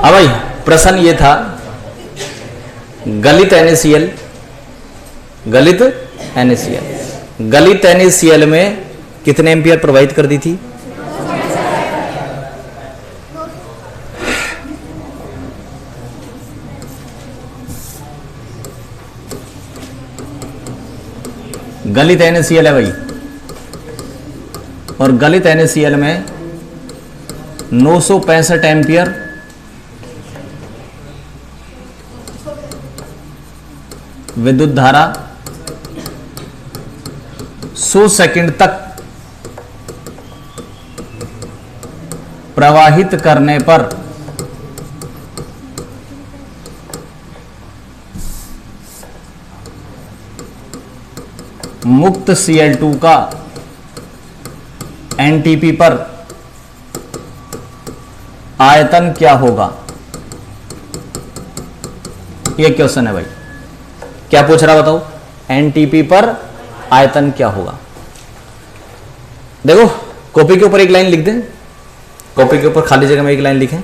हाँ भाई, प्रश्न ये था गलित NaCl, गलित NaCl, गलित NaCl में कितने एम्पियर प्रवाहित कर दी थी? गलित NaCl है भाई, और गलित NaCl में 965 एम्पियर विद्युत धारा 100 सेकंड तक प्रवाहित करने पर मुक्त Cl2 का एनटीपी पर आयतन क्या होगा? यह क्वेश्चन है भाई। क्या पूछ रहा बताओ? एनटीपी पर आयतन क्या होगा? देखो कॉपी के ऊपर एक लाइन लिख दें, कॉपी के ऊपर खाली जगह में एक लाइन लिखें।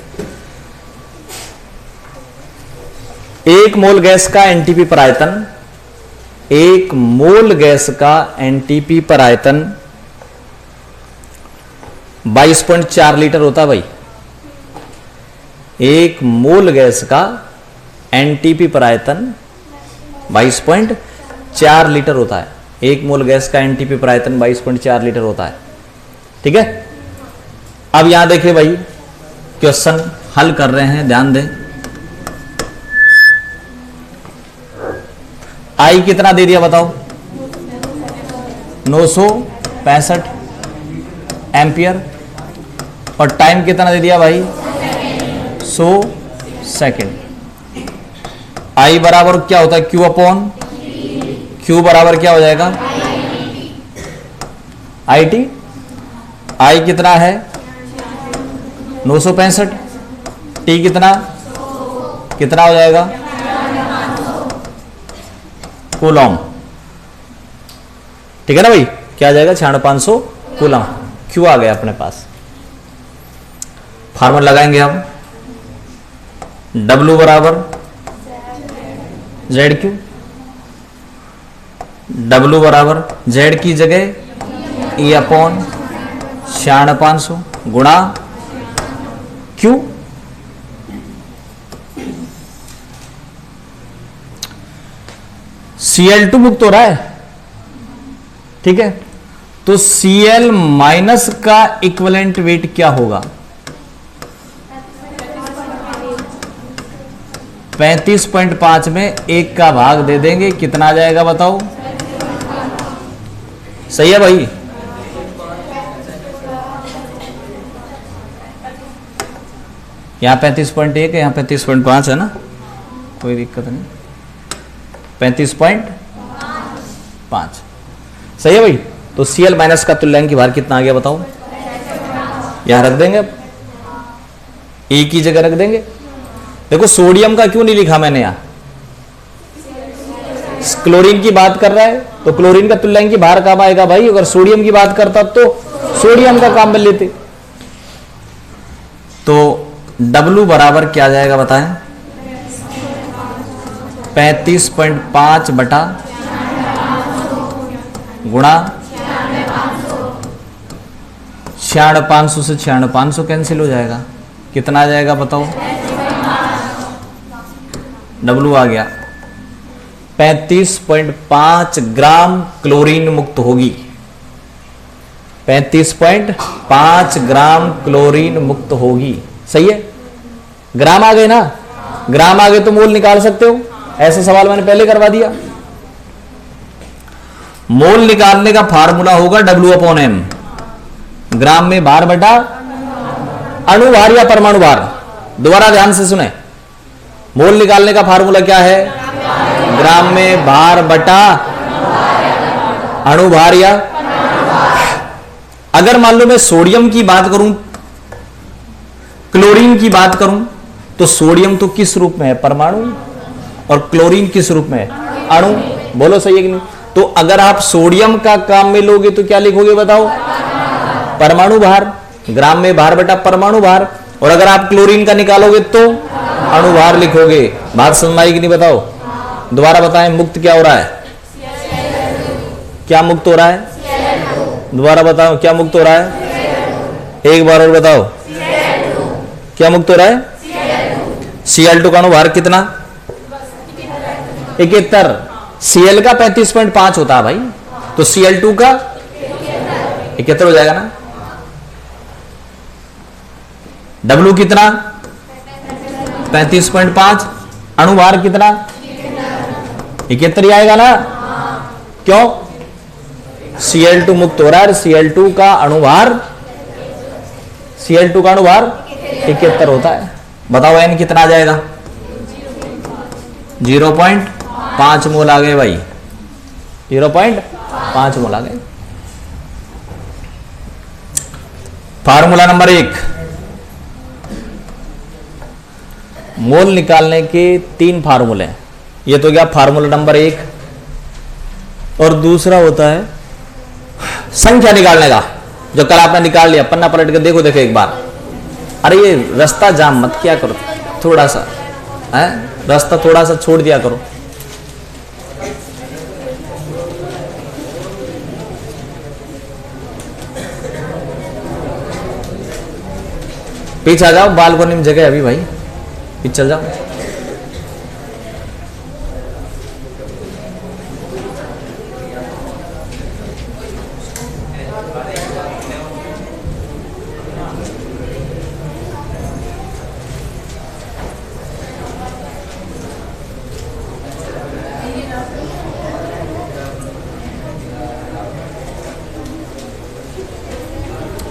1 मोल गैस का एनटीपी पर आयतन, 1 मोल गैस का एनटीपी पर आयतन 22.4 लीटर होता है भाई। 1 मोल गैस का एनटीपी पर आयतन 22.4 लीटर होता है। 1 मोल गैस का एनटीपी पर आयतन 22.4 लीटर होता है। ठीक है, अब यहां देखिए भाई, क्वेश्चन हल कर रहे हैं, ध्यान दें। आई कितना दे दिया बताओ? 965 एम्पियर, और टाइम कितना दे दिया भाई? 100 सेकेंड। आई बराबर क्या होता है? क्यू अपॉन क्यू बराबर क्या हो जाएगा? I T. आई कितना है? 965। टी कितना हो जाएगा? कूलम। ठीक है ना भाई, क्या आ जाएगा? 6500 कूलम। क्यू आ गया अपने पास। फार्मूला लगाएंगे हम, W बराबर जेड क्यू, W बराबर जेड की जगह E अपॉन 6500 गुणा क्यू। Cl2 मुक्त हो रहा है, ठीक है, तो Cl माइनस का इक्विवेलेंट वेट क्या होगा? 35.5 में 1 का भाग दे देंगे, कितना आ जाएगा बताओ? सही है भाई? यहां 35.1 है, यहां 35.5 है ना, कोई दिक्कत नहीं। 35.5 सही है भाई। तो Cl माइनस का तुल्यांक की भार कितना आ गया बताओ? यहां रख देंगे, अब E की जगह रख देंगे। देखो सोडियम का क्यों नहीं लिखा मैंने? यहां क्लोरीन की बात कर रहा है, तो क्लोरीन का तुल्यांक की भार कब आएगा भाई? अगर सोडियम की बात करता तो सोडियम का काम में लेते। तो W बराबर क्या आ जाएगा बताएं? 35.5 बटा गुणा 6500 से 6500 कैंसिल हो जाएगा, कितना आ जाएगा बताओ? W आ गया 35.5 ग्राम क्लोरीन मुक्त होगी। 35.5 ग्राम क्लोरीन मुक्त होगी। सही है, ग्राम आ गए ना? ग्राम आ गए तो मोल निकाल सकते हो, ऐसा सवाल मैंने पहले करवा दिया। मोल निकालने का फार्मूला होगा W अपॉन M, ग्राम में भार बटा अणु भार या परमाणु भार। दोबारा ध्यान से सुने, मोल निकालने का फार्मूला क्या है? ग्राम में भार बटा अणु भार या। अगर मान लो मैं सोडियम की बात करूं, क्लोरीन की बात करूं, तो सोडियम तो किस रूप में है? परमाणु, और क्लोरीन किस रूप में है? अणु। बोलो सही है कि नहीं? तो अगर आप सोडियम का काम में लोगे तो क्या लिखोगे बताओ? परमाणु भार, ग्राम में भार बटा परमाणु भार। और अगर आप क्लोरीन का निकालोगे तो अणुभार लिखोगे। बात समझ में आई कि नहीं बताओ? दोबारा बताएं, मुक्त क्या हो रहा है? क्या मुक्त हो रहा है? दोबारा बताओ, क्या मुक्त हो रहा है? एक बार और बताओ, क्या मुक्त हो रहा है? Cl2 का अणुभार कितना? 71। Cl का 35.5 होता है भाई, तो Cl2 का 71 हो जाएगा ना। W कितना? 35.5। अणुभार कितना? 71 ही आएगा ना। क्यों? Cl2 मुक्त हो रहा है, Cl2 का अणुभार 71 होता है। बताओ n कितना आ जाएगा? 0.5 मोल आ गए भाई, 0.5 मोल आ गए। फार्मूला नंबर 1, मोल निकालने के 3 फार्मूले हैं। ये तो क्या फार्मूला नंबर 1, और दूसरा होता है संख्या निकालने का, जो कल आपने निकाल लिया। पन्ना पलट के देखो एक बार। अरे ये रास्ता जाम मत किया करो, थोड़ा सा है रास्ता थोड़ा सा छोड़ दिया करो। पीछे आ जाओ, बालकोनी में जगह अभी भाई, पीछे चल जाओ।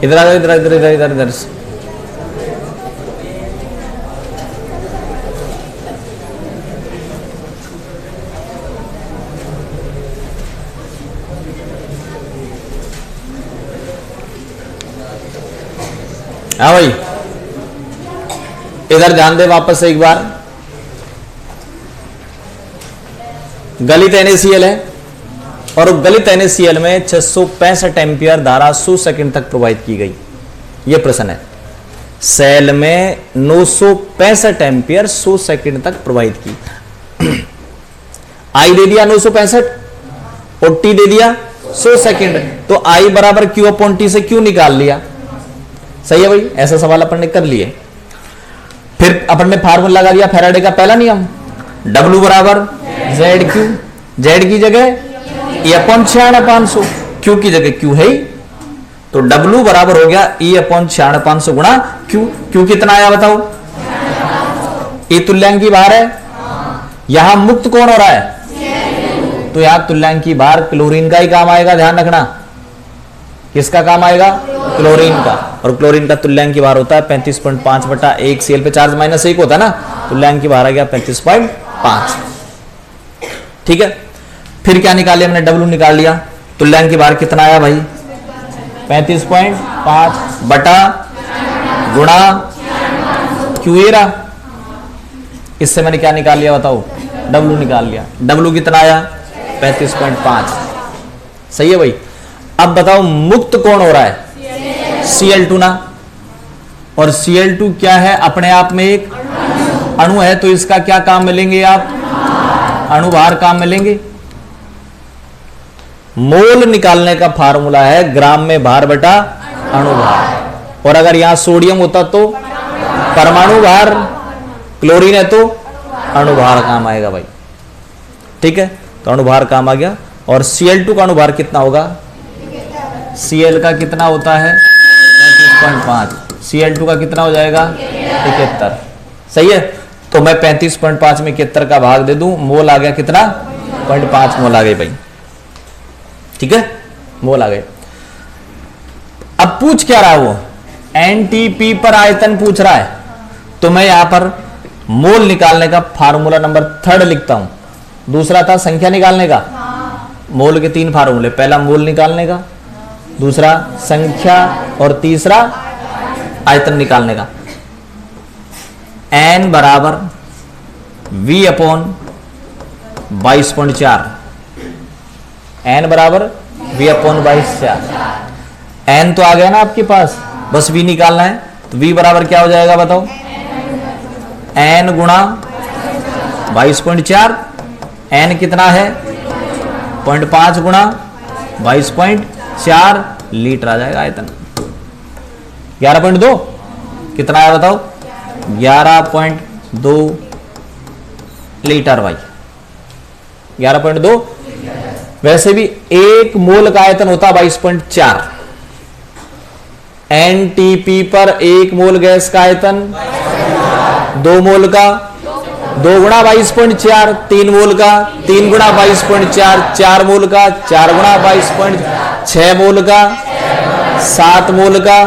इधर आ जाओ, इधर इधर इधर इधर इधर हाँ भाई, इधर ध्यान दे वापस से एक बार। गलित NaCl है, और गलित NaCl में 665 एम्पियर धारा 100 सेकंड तक प्रवाहित की गई। यह प्रश्न है। सेल में 965 एम्पियर 100 सेकंड तक प्रवाहित की। आई दे दिया 965 और टी दे दिया 100 सेकंड, तो आई बराबर क्यू अपॉन टी से क्यू निकाल लिया। सही है भाई, ऐसा सवाल अपन ने कर लिए। फिर अपन ने फार्मूला लगा दिया फैराडे का पहला नियम, W बराबर जेड क्यू। जेड की जगह E अपॉन 96,500, क्यू की जगह क्यू है ही, तो W बराबर हो गया E अपॉन 96,500 गुणा क्यू। क्यू कितना आया बताओ? E तुल्यांकी भार है, यहां मुक्त कौन हो रहा है? तो यहां तुल्यांकी भार क्लोरीन का ही काम आएगा, ध्यान रखना। किसका काम आएगा? क्लोरीन का। और क्लोरीन का तुल्यांकी भार होता है 35.5 बटा 1। Cl पे चार्ज -1 होता है ना, तुल्यांकी भार आ गया 35.5। ठीक है, फिर क्या निकाले हमने? W निकाल लिया। तुल्यांकी भार कितना आया भाई? 35.5 बटा गुणा क्यू एरा। इससे मैंने क्या निकाल लिया बताओ? W निकाल लिया। W कितना आया? 35.5। सही है भाई। अब बताओ मुक्त कौन हो रहा है? Cl2 ना। और Cl2 क्या है? अपने आप में एक अणु है, तो इसका क्या काम मिलेंगे आप? अणुभार काम मिलेंगे। मोल निकालने का फार्मूला है ग्राम में भार बटा अणुभार। और अगर यहां सोडियम होता तो परमाणु भार, क्लोरीन है तो अणुभार काम आएगा भाई। ठीक है, तो अणुभार काम आ गया। और Cl2 का अणुभार कितना होगा? Cl का कितना होता है? 35.5। Cl2 का कितना हो जाएगा? 71। सही है, तो मैं 35.5 में 71 का भाग दे दूं, मोल आ गया कितना? 0.5 मोल आ गए भाई। ठीक है, मोल आ गए। अब पूछ क्या रहा वो? एनटीपी पर आयतन पूछ रहा है, तो मैं यहां पर मोल निकालने का फार्मूला नंबर 3 लिखता हूं। दूसरा था संख्या निकालने का। मोल के 3 फार्मूले, पहला मोल निकालने का, दूसरा संख्या, और तीसरा आयतन निकालने का। n बराबर v अपॉन 22.4। n बराबर v अपॉन 22.4। n तो आ गया ना आपके पास, बस v निकालना है। तो v बराबर क्या हो जाएगा बताओ? एन गुणा 22.4, एन कितना है 0.5 गुणा 22.4 लीटर आ जाएगा आयतन। 11.2 कितना है बताओ, 11.2 लीटर भाई, 11.2। वैसे भी एक मोल का आयतन होता है 22.4। एनटीपी पर एक मोल गैस का आयतन 2 मोल का 2 गुणा 22.4, 3 मोल का 3 गुणा 22.4, 4 मोल का 4 गुणा 22.6 मोल का 7 मोल का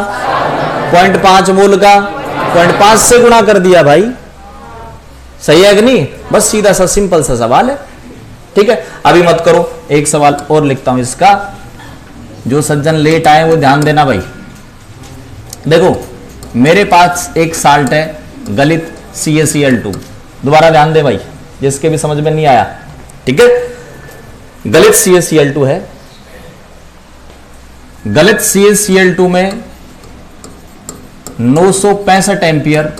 0.5 मोल का 0.5 से गुणा कर दिया भाई, सही है कि नहीं? बस सीधा सा सिंपल सा सवाल है, ठीक है। अभी मत करो, एक सवाल और लिखता हूं इसका। जो सज्जन लेट आए वो ध्यान देना भाई। देखो मेरे पास एक साल्ट है गलित CaCl2, दोबारा ध्यान दे भाई जिसके भी समझ में नहीं आया, ठीक है। गलित CaCl2 है, गलित CaCl2 में 965 एम्पियर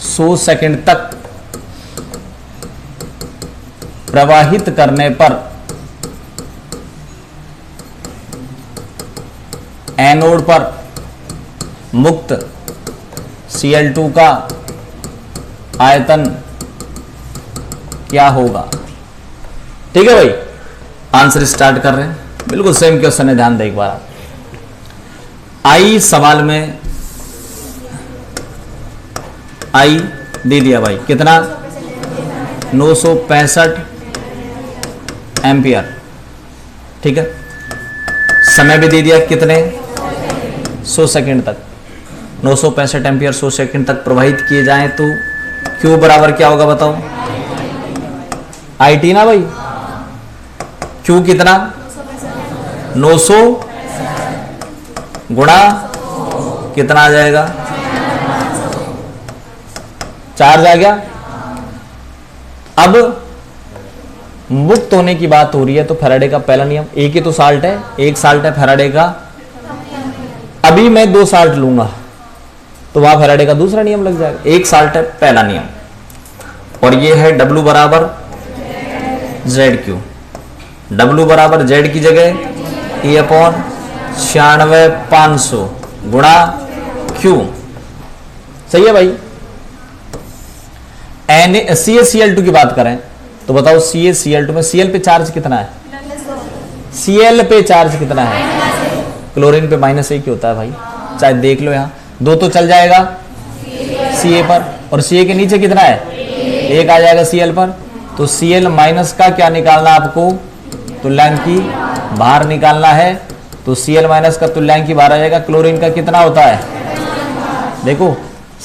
100 सेकंड तक प्रवाहित करने पर एनोड पर मुक्त Cl2 का आयतन क्या होगा? ठीक है भाई, आंसर स्टार्ट कर रहे हैं, बिल्कुल सेम क्वेश्चन है, ध्यान दे एक बार। आई सवाल में आई दे दिया भाई, कितना 965 एम्पियर, ठीक है। समय भी दे दिया कितने 100 सेकंड तक, 965 एम्पियर 100 सेकंड तक प्रवाहित किए जाएं तो Q बराबर क्या होगा बताओ? IT ना भाई, Q कितना 900 गुणा कितना आ जाएगा, चार्ज आ गया। अब मुक्त होने की बात हो रही है तो फैराडे का पहला नियम, एक ही तो साल्ट है, एक साल्ट है फैराडे का, अभी मैं 2 साल्ट लूंगा तो वहां फैराडे का दूसरा नियम लग जाएगा। एक साल्ट है पहला नियम, और ये है W बराबर ZQ। W बराबर Z की जगह E/96,500 गुणा Q, सही है भाई। CaCl2 की बात करें तो बताओ CaCl2 में Cl पे चार्ज कितना है? Cl पे चार्ज कितना है? क्लोरीन पे -1 ही होता है भाई, चाहे देख लो यहाँ, 2 तो चल जाएगा Ca पर, और Ca के नीचे कितना है? 1 आ जाएगा Cl पर। तो Cl माइनस का क्या निकालना आपको? तुल्यांकी भार निकालना है, तो Cl माइनस का तुल्यांकी भार आ जाएगा। क्लोरीन का कितना होता है? देखो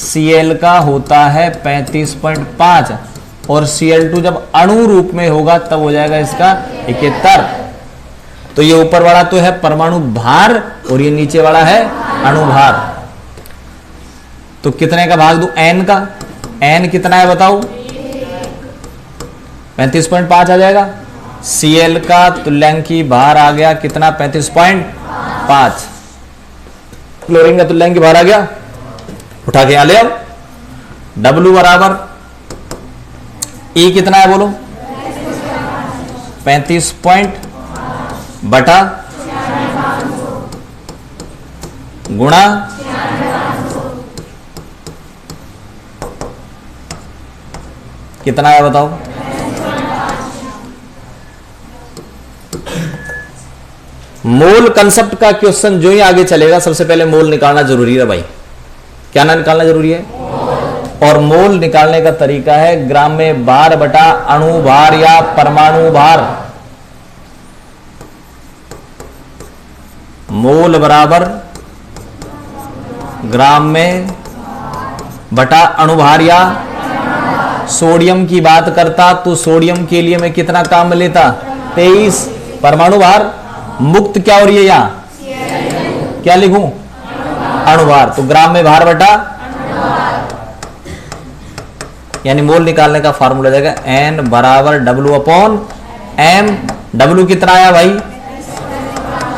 Cl का होता है 35.5, और Cl2 जब अणु रूप में होगा तब हो जाएगा इसका 71। तो ये ऊपर वाला तो है परमाणु भार और ये नीचे वाला है अणु भार। तो कितने का भाग दूं? n का। n कितना है बताओ? 35.5 आ जाएगा। Cl का तुल्यांकी भार आ गया कितना? 35.5। क्लोरीन का तुल्यांकी भार आ गया, उठा के यहां ले आओ। W बराबर E कितना है बोलो? 35 बटा गुणा कितना है बताओ? मोल कंसेप्ट का क्वेश्चन जो ही आगे चलेगा सबसे पहले मोल निकालना जरूरी है भाई। क्या ना निकालना जरूरी है? और मोल निकालने का तरीका है ग्राम में भार बटा अणु भार या परमाणु भार। मोल बराबर ग्राम में बटा अणु भार, या सोडियम की बात करता तो सोडियम के लिए मैं कितना काम में लेता? 23। परमाणु भार मुक्त क्या हो रही है यहां? क्या लिखूं? अणु भार। तो ग्राम में भार बटा, यानी मोल निकालने का फार्मूला जाएगा N बराबर W/M। W कितना आया भाई?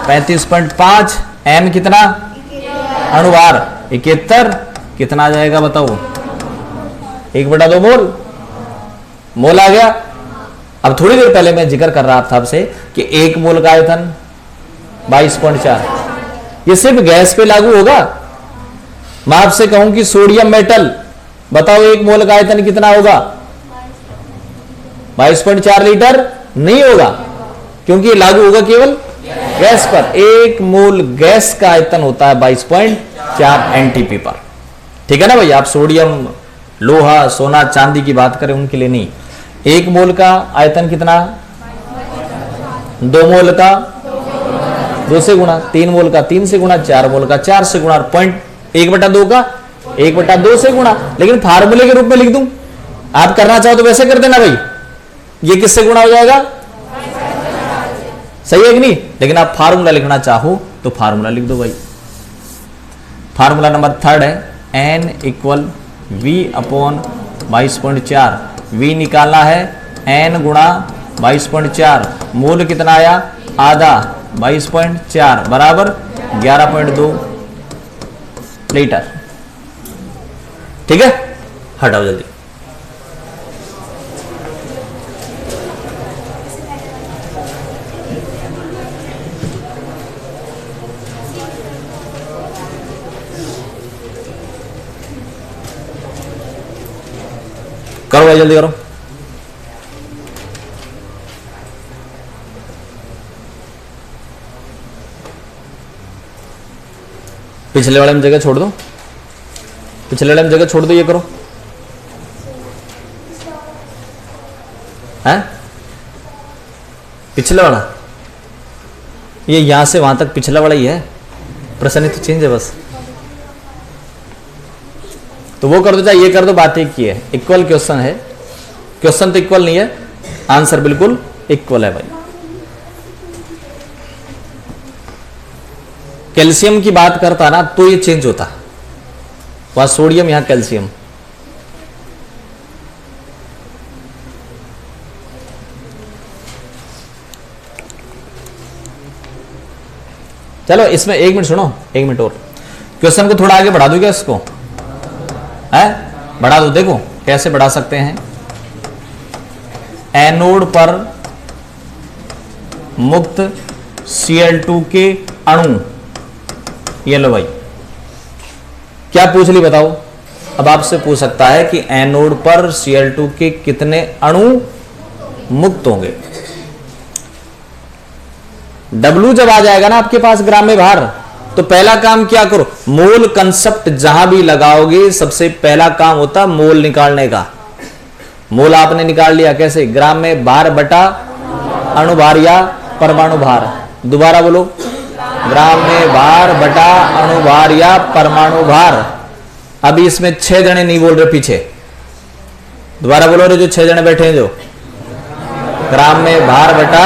35.5। M कितना? अणुभार 71। कितना आ जाएगा बताओ? 1/2 मोल। मोल आ गया। अब थोड़ी देर पहले मैं जिक्र कर रहा था आपसे कि 1 मोल का आयतन 22.4। ये सिर्फ गैस पे लागू होगा। मैं आपसे कहूं कि सोडियम मेटल, बताओ 1 मोल का आयतन कितना होगा? 22.4 लीटर नहीं होगा, क्योंकि ये लागू होगा केवल गैस पर। 1 मोल गैस का आयतन होता है 22.4 एनटीपी पर। ठीक है ना भाई? आप सोडियम, लोहा, सोना, चांदी की बात करें उनके लिए नहीं। 1 मोल का आयतन कितना? 2 मोल का 2 से गुणा, 3 मोल का 3 से गुणा, 4 मोल का 4 से गुणा, पॉइंट 1/2 का 1/2 से गुणा। लेकिन फार्मूले के रूप में लिख दूं, आप करना चाहो तो वैसे कर देना भाई। ये किससे गुणा हो जाएगा? सही है कि नहीं? लेकिन आप फार्मूला लिखना चाहो तो फार्मूला लिख दो भाई। फार्मूला नंबर 3 है N equal V upon 22.4। V निकालना है N गुणा 22.4। मोल कितना आया? आधा 22.4 बराबर 11.2 लीटर। ठीक है, हटाओ जल्दी। करो भाई, जल्दी करो। पिछले वाले में जगह छोड़ दो, पिछले वाले में जगह छोड़ दो, ये करो। है पिछले वाला, ये यहां से वहां तक पिछला वाला ही है। प्रश्न तो चेंज है बस, तो वो कर दो चाहे ये कर दो, बात एक ही है। इक्वल क्वेश्चन है, क्वेश्चन तो इक्वल नहीं है, आंसर बिल्कुल इक्वल है भाई। कैल्शियम की बात करता ना तो ये चेंज होता, वहां सोडियम यहां कैल्शियम। चलो इसमें 1 मिनट सुनो, 1 मिनट और। क्वेश्चन को थोड़ा आगे बढ़ा दो क्या इसको? है बढ़ा दो, देखो कैसे बढ़ा सकते हैं। एनोड पर मुक्त Cl2 के अणु, ये लो भाई। क्या पूछ ली बताओ? अब आपसे पूछ सकता है कि एनोड पर Cl2 के कितने अणु मुक्त होंगे। W जब आ जाएगा ना आपके पास ग्राम में भार, तो पहला काम क्या करो? मोल कंसेप्ट जहां भी लगाओगे सबसे पहला काम होता मोल निकालने का। मोल आपने निकाल लिया कैसे? ग्राम में भार बटा अणुभार या परमाणु भार। दोबारा बोलो, ग्राम में भार बटा अणुभार या परमाणु भार। अभी इसमें 6 जने नहीं बोल रहे पीछे, दोबारा बोलो रे, जो 6 जने बैठे हैं जो। ग्राम में भार बटा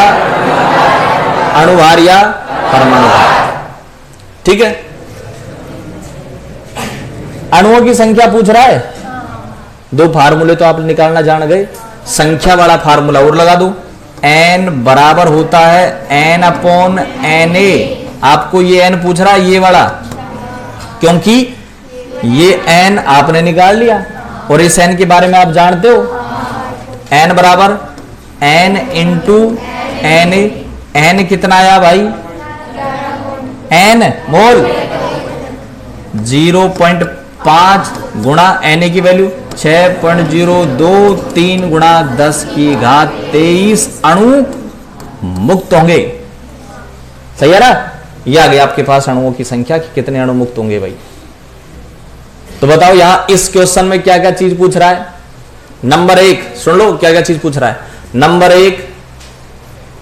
अणुभार या परमाणु भार। ठीक है, अणुओं की संख्या पूछ रहा है। 2 फार्मूले तो आप निकालना जान गए। संख्या वाला फार्मूला और लगा दो। n बराबर होता है n अपॉन Na। आपको ये n पूछ रहा है, ये वाला, क्योंकि ये n आपने निकाल लिया और इस n के बारे में आप जानते हो। n बराबर n इंटू Na। n कितना आया भाई? n मोल 0.5 गुणा Na की वैल्यू 6.023 गुणा 10 की घात 23 अणु मुक्त होंगे। सही है ना? ये आ गया आपके पास अणुओं की संख्या कि कितने अणु मुक्त होंगे भाई। तो बताओ यहां इस क्वेश्चन में क्या क्या चीज पूछ रहा है। नंबर 1 सुन लो क्या क्या चीज पूछ रहा है। नंबर 1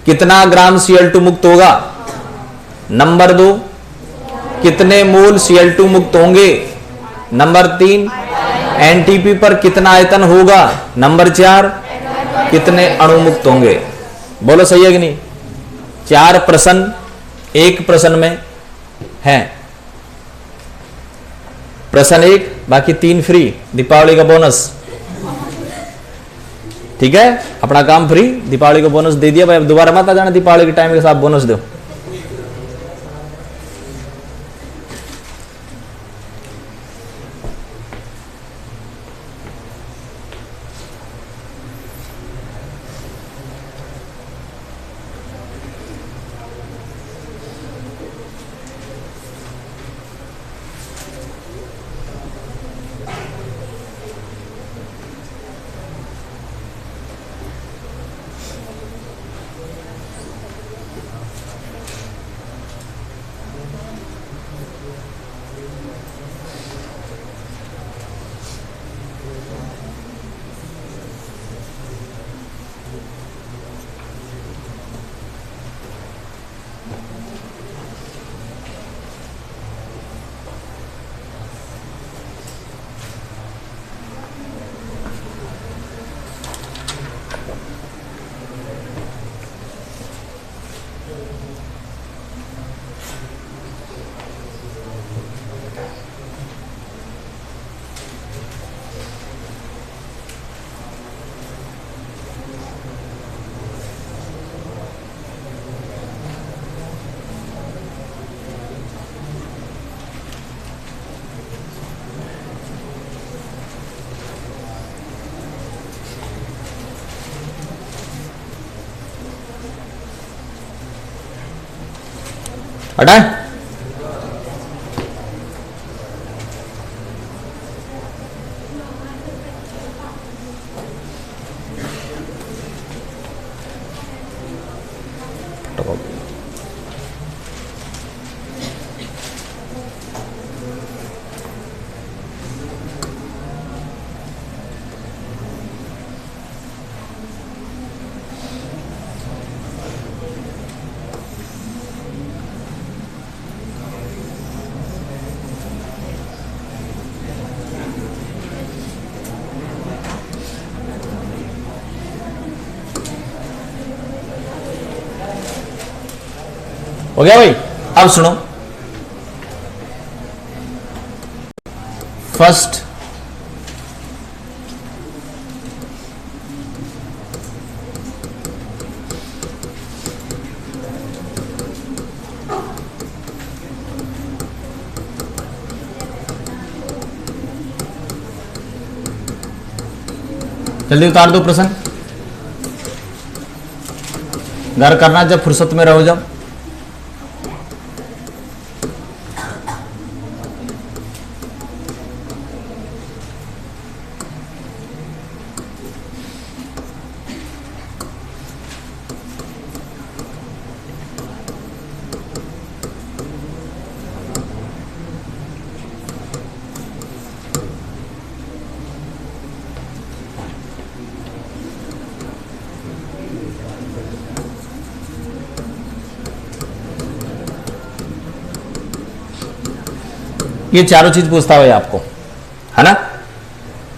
कितना ग्राम Cl2 मुक्त होगा। नंबर 2 कितने मोल Cl2 मुक्त होंगे। नंबर 3 एनटीपी पर कितना आयतन होगा। नंबर 4 कितने अणु मुक्त होंगे। बोलो सही है कि नहीं? 4 प्रश्न एक प्रश्न में है। प्रश्न 1 बाकी 3 फ्री, दीपावली का बोनस। ठीक है, अपना काम फ्री, दीपावली का बोनस दे दिया भाई। अब दोबारा मत आ जाना दीपावली के टाइम के साथ बोनस दो। हटाए। हो गया भाई। अब सुनो, फर्स्ट जल्दी उतार दो प्रश्न, घर करना जब फुर्सत में रहो जब। ये चारों चीज पूछता है आपको, है ना।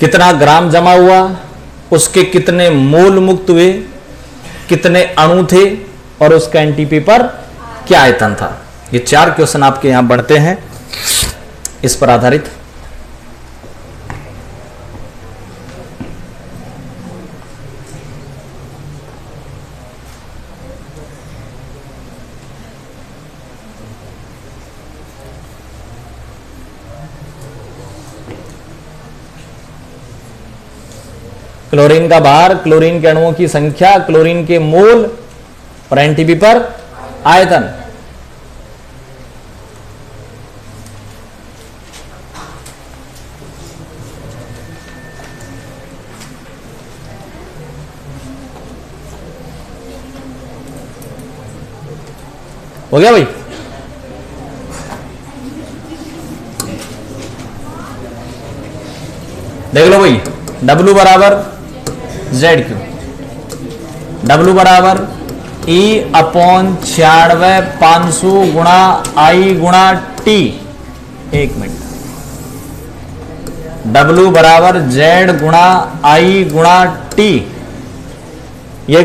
कितना ग्राम जमा हुआ, उसके कितने मोल मुक्त हुए, कितने अणु थे, और उसका एनटीपी पर क्या आयतन था। ये 4 क्वेश्चन आपके यहां बढ़ते हैं इस पर आधारित। क्लोरीन का भार, क्लोरीन के अणुओं की संख्या, क्लोरीन के मोल और एनटीपी पर आयतन। हो गया भाई। देख लो भाई, W बराबर जेड क्यू, W बराबर E/96/500 गुणा I गुणा T। एक मिनट, W बराबर Z गुणा I गुणा T। ये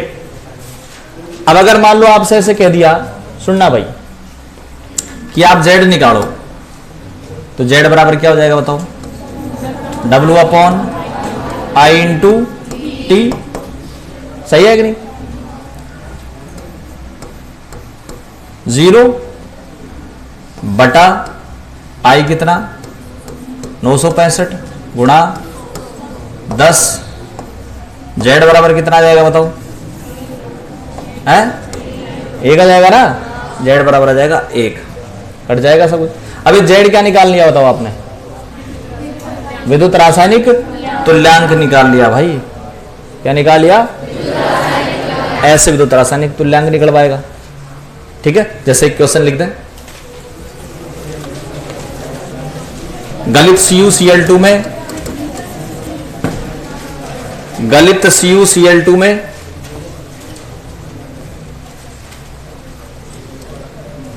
अब अगर मान लो आपसे ऐसे कह दिया, सुनना भाई, कि आप Z निकालो, तो Z बराबर क्या हो जाएगा बताओ, W/I इंटू T। सही है कि नहीं। 0 बटा I कितना 965 गुणा 10, Z बराबर कितना आ जाएगा बताओ, है 1 आ जाएगा ना। Z बराबर आ जाएगा 1, कट जाएगा सब कुछ। अभी Z क्या निकाल लिया बताओ आपने, विद्युत रासायनिक तुल्यांक निकाल लिया भाई। क्या निकाल लिया, ऐसे विद्युत रासायनिक तुल्यांक निकल पाएगा। ठीक है, जैसे एक क्वेश्चन लिख दें, गलित CuCl2 में, गलित CuCl2 में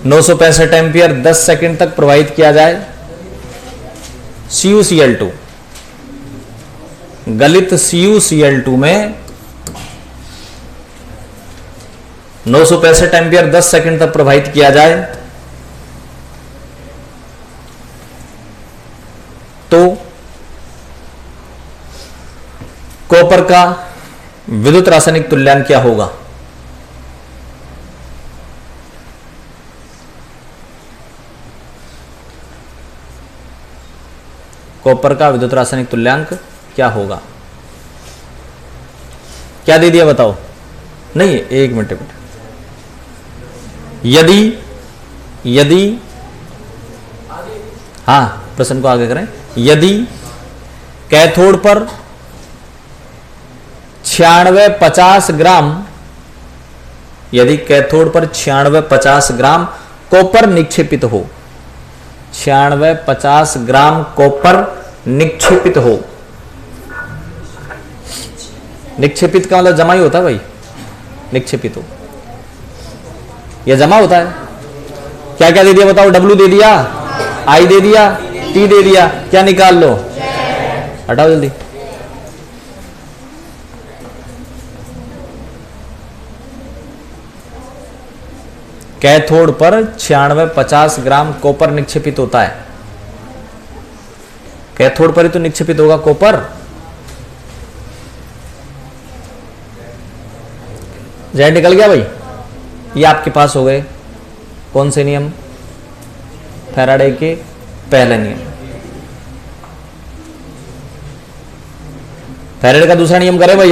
965 एम्पियर 10 सेकंड तक प्रवाहित किया जाए। CuCl2, गलित CuCl2 में 965 एम्पियर 10 सेकंड तक प्रवाहित किया जाए तो कॉपर का विद्युत रासायनिक तुल्यांक क्या होगा। कॉपर का विद्युत रासायनिक तुल्यांक क्या होगा, क्या दे दिया बताओ। नहीं, एक मिनट, यदि यदि, हाँ प्रश्न को आगे करें, यदि कैथोड पर 96-50 ग्राम, यदि कैथोड पर 96-50 ग्राम कॉपर निक्षेपित हो, 96-50 ग्राम कॉपर निक्षेपित हो, निक्षेपित का मतलब जमा ही होता है भाई, निक्षेपित हो, यह जमा होता है। क्या क्या दे दिया बताओ, डब्ल्यू दे दिया, आई दे दिया, टी दे दिया, क्या निकाल लो, हटाओ जल्दी। कैथोड पर 96-50 ग्राम कॉपर निक्षेपित होता है, कैथोड पर ही तो निक्षेपित होगा कॉपर। जेड निकल गया भाई, ये आपके पास हो गए कौन से नियम, फैराडे के पहले नियम। फैराडे का दूसरा नियम करें भाई।